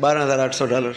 $12,800.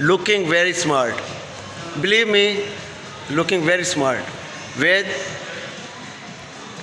looking very smart, believe me, looking very smart with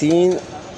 3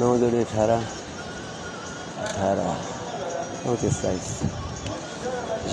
9 2 18 29.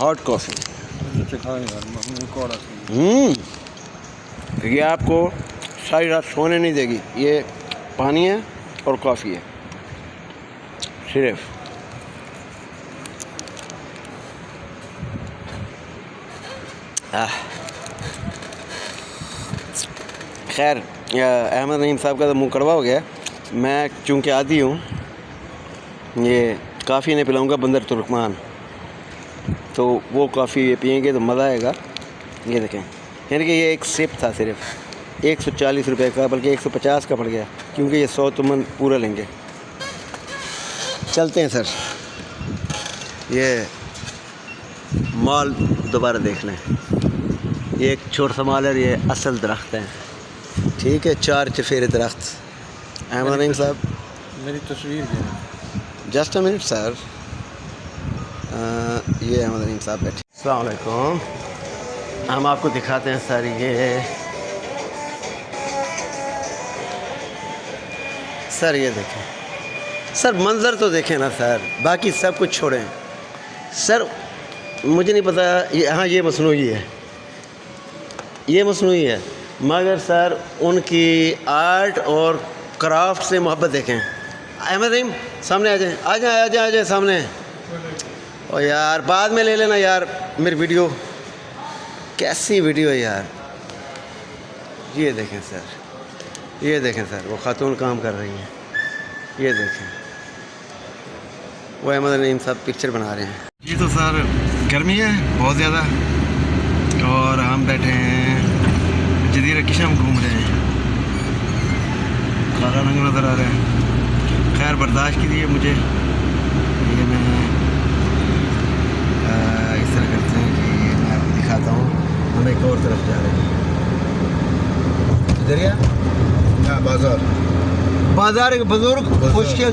Hot coffee. ये आपको सारी रात सोने नहीं देगी। ये पानी है और कॉफ़ी है सिर्फ। खैर अहमद नईम साहब का तो मुँह कड़वा हो गया। मैं चूँकि आदी हूँ, ये काफ़ी नहीं पिलाऊँगा बंदर तुर्कमान, तो वो कॉफ़ी ये पियेंगे तो मज़ा आएगा। ये देखें, यानी कि ये एक सिप था सिर्फ 140 रुपये का, बल्कि 150 का पड़ गया, क्योंकि ये 100 तुमन पूरा लेंगे। चलते हैं सर, ये मॉल दोबारा देख लें। ये एक छोटा सा मॉल है, ये असल दरख्त हैं, ठीक है, 4 चफेरे दरख्त। अहमद नईम साहब मेरी तस्वीर है। Just a minute sir. ये अहमद नईम साहब बैठे। अस्सलाम वालेकुम। हम आपको दिखाते हैं सर, ये सर ये देखें सर, मंज़र तो देखें ना सर, बाकी सब कुछ छोड़ें सर। मुझे नहीं पता ये, हाँ ये मसनूई है, ये मसनूई है, मगर सर उनकी आर्ट और क्राफ्ट से मोहब्बत देखें। अहमद नईम सामने आ जाएं, आ जाएं, आ जाएं, आ जाएं सामने। और यार बाद में ले लेना यार मेरी वीडियो, कैसी वीडियो है यार। ये देखें सर, ये देखें सर, वो खातून काम कर रही हैं, ये देखें, वो अहमद नईम साहब पिक्चर बना रहे हैं। जी तो सर गर्मी है बहुत ज़्यादा, और हम बैठे हैं जज़ीरा किशम घूम रहे हैं। काला रंग नज़र आ रहा है, खैर बर्दाश्त कीजिए मुझे। ये मैं इस तरह करते हैं कि ये मैं आपको दिखाता हूँ, हम एक और तरफ जा रहे हैं। दरिया हाँ, बाजार बाजार एक बुजुर्ग मुश्किल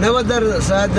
90%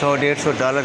$100-150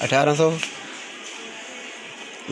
1800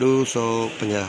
250.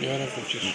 1125.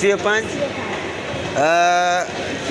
35